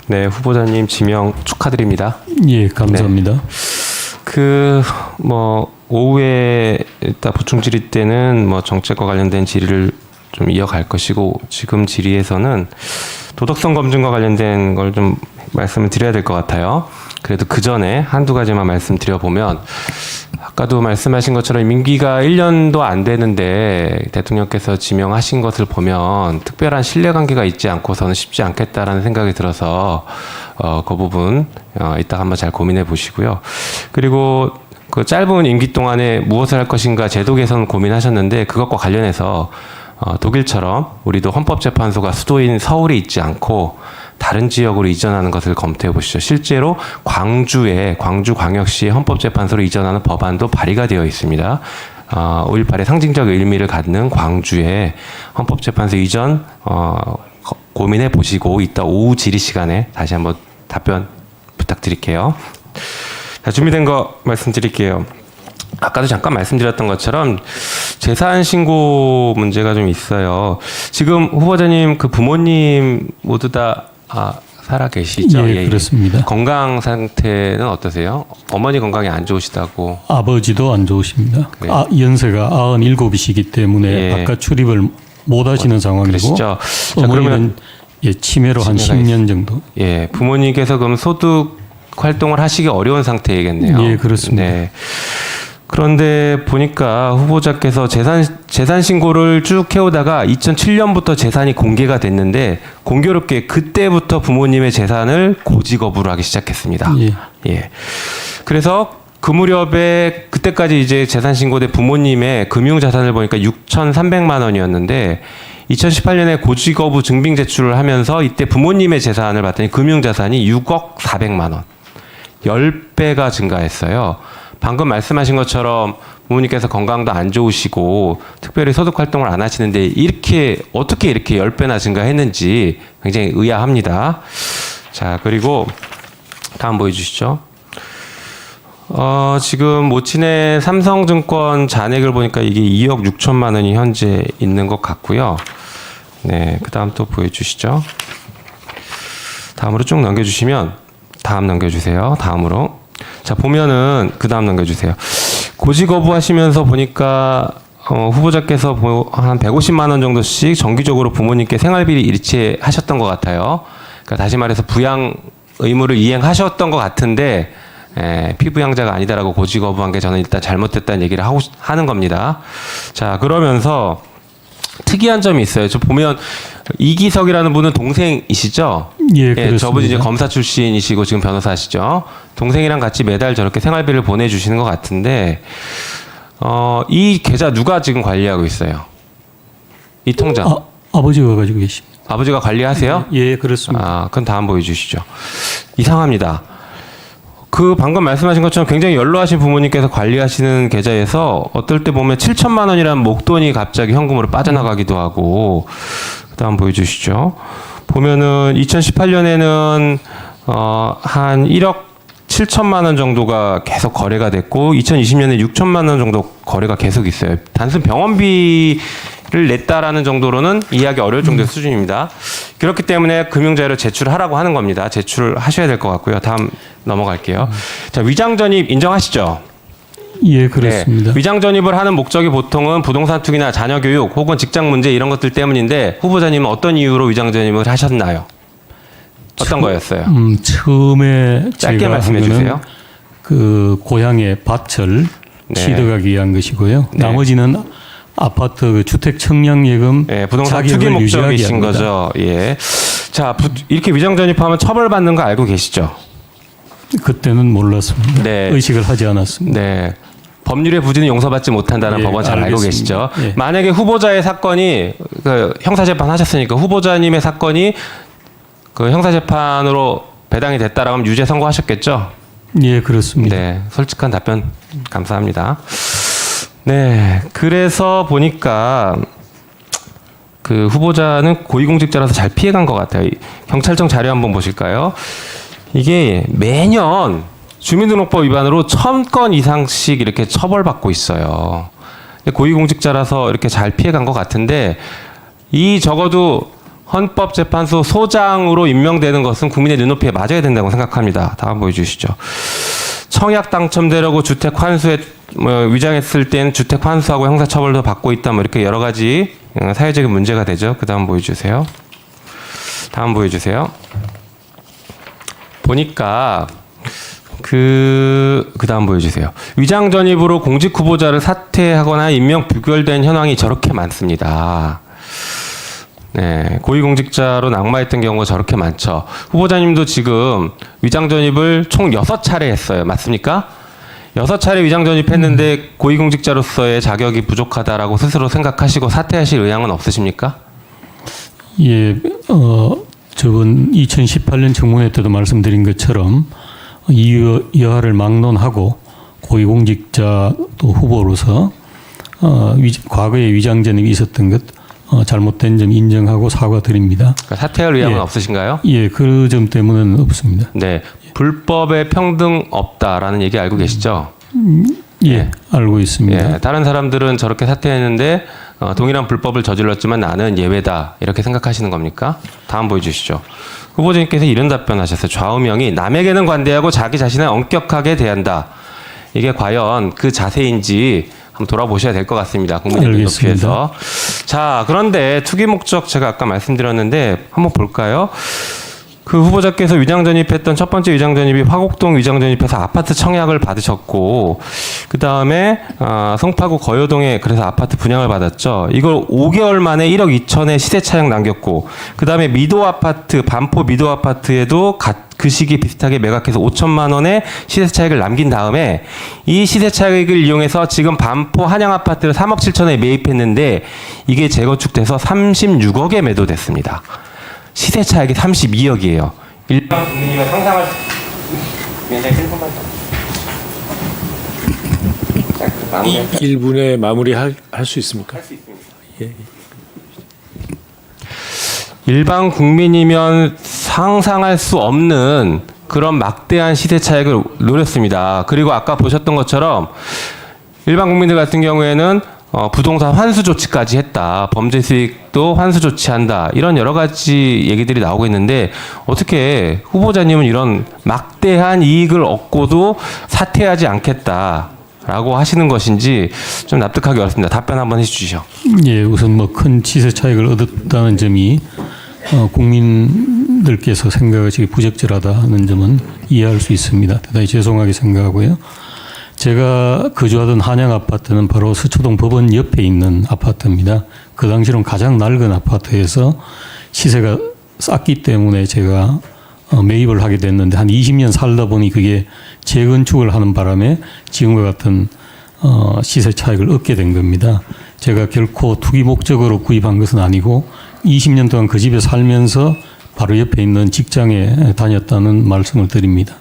네, 후보자님 지명 축하드립니다. 예, 감사합니다. 네. 오후에 일단 보충 질의 때는 정책과 관련된 질의를 좀 이어갈 것이고, 지금 질의에서는 도덕성 검증과 관련된 걸 좀 말씀을 드려야 될 것 같아요. 그래도 그 전에 한두 가지만 말씀드려보면, 아까도 말씀하신 것처럼 임기가 1년도 안 되는데 대통령께서 지명하신 것을 보면 특별한 신뢰관계가 있지 않고서는 쉽지 않겠다라는 생각이 들어서 그 부분 이따 한번 잘 고민해 보시고요. 그리고 그 짧은 임기 동안에 무엇을 할 것인가 제도 개선 고민하셨는데, 그것과 관련해서 독일처럼 우리도 헌법재판소가 수도인 서울에 있지 않고 다른 지역으로 이전하는 것을 검토해 보시죠. 실제로 광주광역시 헌법재판소로 이전하는 법안도 발의가 되어 있습니다. 5.18의 상징적 의미를 갖는 광주에 헌법재판소 이전 고민해 보시고, 이따 오후 질의 시간에 다시 한번 답변 부탁드릴게요. 자, 준비된 거 말씀드릴게요. 아까도 잠깐 말씀드렸던 것처럼 재산 신고 문제가 좀 있어요. 지금 후보자님 그 부모님 모두 다 살아 계시죠? 예, 그렇습니다. 건강 상태는 어떠세요? 어머니 건강이 안 좋으시다고. 아버지도 안 좋으십니다. 네. 연세가 97이시기 때문에 예. 바깥 출입을 못 하시는 상황이고, 그러시죠? 어머니는 침해로 한 10년 정도. 예, 부모님께서 그럼 소득 활동을 하시기 어려운 상태이겠네요. 예, 그렇습니다. 네. 그런데 보니까 후보자께서 재산 신고를 쭉 해오다가 2007년부터 재산이 공개가 됐는데, 공교롭게 그때부터 부모님의 재산을 고지 거부를 하기 시작했습니다. 예. 예. 그래서 그 무렵에 그때까지 이제 재산 신고된 부모님의 금융 자산을 보니까 6,300만 원이었는데, 2018년에 고지 거부 증빙 제출을 하면서 이때 부모님의 재산을 봤더니 금융 자산이 6억 400만 원. 10배가 증가했어요. 방금 말씀하신 것처럼 부모님께서 건강도 안 좋으시고 특별히 소득 활동을 안 하시는데 어떻게 이렇게 10배나 증가했는지 굉장히 의아합니다. 자, 그리고 다음 보여주시죠. 지금 모친의 삼성증권 잔액을 보니까 이게 2억 6천만 원이 현재 있는 것 같고요. 네, 그 다음 또 보여주시죠. 다음으로 쭉 넘겨주시면, 다음 넘겨주세요. 다음으로. 자, 보면은 그 다음 넘겨주세요. 고지 거부하시면서 보니까 후보자께서 한 150만 원 정도씩 정기적으로 부모님께 생활비를 일치하셨던 것 같아요. 그러니까 다시 말해서 부양 의무를 이행하셨던 것 같은데, 피부양자가 아니다라고 고지 거부한 게 저는 일단 잘못됐다는 얘기를 하는 겁니다. 자, 그러면서 특이한 점이 있어요. 저 보면 이기석이라는 분은 동생이시죠? 예, 그렇습니다. 저분이 이제 검사 출신이시고 지금 변호사시죠. 동생이랑 같이 매달 저렇게 생활비를 보내주시는 것 같은데, 이 계좌 누가 지금 관리하고 있어요? 이 통장. 아버지가 가지고 계십니다. 아버지가 관리하세요? 예, 그렇습니다. 그럼 다음 보여주시죠. 이상합니다. 그 방금 말씀하신 것처럼 굉장히 연로하신 부모님께서 관리하시는 계좌에서 어떨 때 보면 7천만 원이라는 목돈이 갑자기 현금으로 빠져나가기도 하고, 그다음 보여주시죠. 보면은 2018년에는 한 1억 7천만 원 정도가 계속 거래가 됐고, 2020년에 6천만 원 정도 거래가 계속 있어요. 단순 병원비를 냈다라는 정도로는 이해하기 어려울 정도의 수준입니다. 그렇기 때문에 금융자료를 제출하라고 하는 겁니다. 제출을 하셔야 될 것 같고요. 다음 넘어갈게요. 자, 위장전입 인정하시죠? 예, 그렇습니다. 네. 위장전입을 하는 목적이 보통은 부동산 투기나 자녀 교육 혹은 직장 문제 이런 것들 때문인데, 후보자님은 어떤 이유로 위장전입을 하셨나요? 어떤 거였어요? 처음에 짧게 제가 말씀해 주세요. 그 고향의 밭을 네. 취득하기 위한 것이고요. 네. 나머지는 아파트 그 주택 청량예금 부동산 투기 목적이신 거죠. 예. 자, 이렇게 위장전입하면 처벌받는 거 알고 계시죠? 그때는 몰랐습니다. 네. 의식을 하지 않았습니다. 네. 법률의 부지는 용서받지 못한다는 예, 법원 잘 알고 알겠습니다. 계시죠? 예. 만약에 후보자의 사건이 형사재판 하셨으니까 후보자님의 사건이 그 형사재판으로 배당이 됐다라고 하면 유죄 선고하셨겠죠? 예, 그렇습니다. 네. 솔직한 답변 감사합니다. 네. 그래서 보니까 그 후보자는 고위공직자라서 잘 피해간 것 같아요. 경찰청 자료 한번 보실까요? 이게 매년 주민등록법 위반으로 1000건 이상씩 이렇게 처벌받고 있어요. 고위공직자라서 이렇게 잘 피해간 것 같은데, 이 적어도 헌법재판소 소장으로 임명되는 것은 국민의 눈높이에 맞아야 된다고 생각합니다. 다음 보여주시죠. 청약 당첨되려고 주택 환수에 위장했을 때는 주택 환수하고 형사처벌도 받고 있다. 뭐 이렇게 여러 가지 사회적인 문제가 되죠. 그 다음 보여주세요. 다음 보여주세요. 보니까 그 다음 보여주세요. 위장 전입으로 공직 후보자를 사퇴하거나 임명 부결된 현황이 저렇게 많습니다. 네, 고위공직자로 낙마했던 경우가 저렇게 많죠. 후보자님도 지금 위장 전입을 총 6차례 했어요. 맞습니까? 6차례 위장 전입했는데 고위공직자로서의 자격이 부족하다라고 스스로 생각하시고 사퇴하실 의향은 없으십니까? 예, 저번 2018년 청문회 때도 말씀드린 것처럼 이 여하를 막론하고 고위공직자 또 후보로서 과거에 위장 전입이 있었던 것 잘못된 점 인정하고 사과드립니다. 그러니까 사퇴할 의향은 예. 없으신가요? 예, 그 점 때문은 없습니다. 네, 불법의 평등 없다라는 얘기 알고 계시죠? 예, 예. 알고 있습니다. 예, 다른 사람들은 저렇게 사퇴했는데 동일한 불법을 저질렀지만 나는 예외다 이렇게 생각하시는 겁니까? 다음 보여주시죠. 후보자님께서 이런 답변하셨어요. 좌우명이 남에게는 관대하고 자기 자신을 엄격하게 대한다. 이게 과연 그 자세인지 한번 돌아보셔야 될 것 같습니다. 국민의 눈높이에서. 자, 그런데 투기 목적 제가 아까 말씀드렸는데 한번 볼까요? 그 후보자께서 위장 전입했던 첫 번째 위장 전입이 화곡동 위장 전입해서 아파트 청약을 받으셨고, 그 다음에 송파구 거여동에 그래서 아파트 분양을 받았죠. 이걸 5개월 만에 1억 2천에 시세 차익 남겼고, 그 다음에 미도 아파트 반포 미도 아파트에도 그 시기 비슷하게 매각해서 5천만 원의 시세 차익을 남긴 다음에 이 시세 차익을 이용해서 지금 반포 한양 아파트를 3억 7천에 매입했는데 이게 재건축돼서 36억에 매도됐습니다. 시세 차익이 32억이에요. 일반 국민이가 상상할 수 굉장히 1분만 1분에 마무리할 수 있습니까? 할 수 있습니다. 일반 국민이면 상상할 수 없는 그런 막대한 시세 차익을 노렸습니다. 그리고 아까 보셨던 것처럼 일반 국민들 같은 경우에는 부동산 환수 조치까지 했다. 범죄 수익도 환수 조치한다. 이런 여러 가지 얘기들이 나오고 있는데 어떻게 후보자님은 이런 막대한 이익을 얻고도 사퇴하지 않겠다라고 하시는 것인지 좀 납득하기 어렵습니다. 답변 한번 해주시죠. 예, 우선 뭐 큰 시세 차익을 얻었다는 점이 국민들께서 생각하시기 부적절하다는 점은 이해할 수 있습니다. 대단히 죄송하게 생각하고요. 제가 거주하던 한양 아파트는 바로 서초동 법원 옆에 있는 아파트입니다. 그 당시로는 가장 낡은 아파트에서 시세가 쌌기 때문에 제가 매입을 하게 됐는데 한 20년 살다 보니 그게 재건축을 하는 바람에 지금과 같은 시세 차익을 얻게 된 겁니다. 제가 결코 투기 목적으로 구입한 것은 아니고 20년 동안 그 집에 살면서 바로 옆에 있는 직장에 다녔다는 말씀을 드립니다.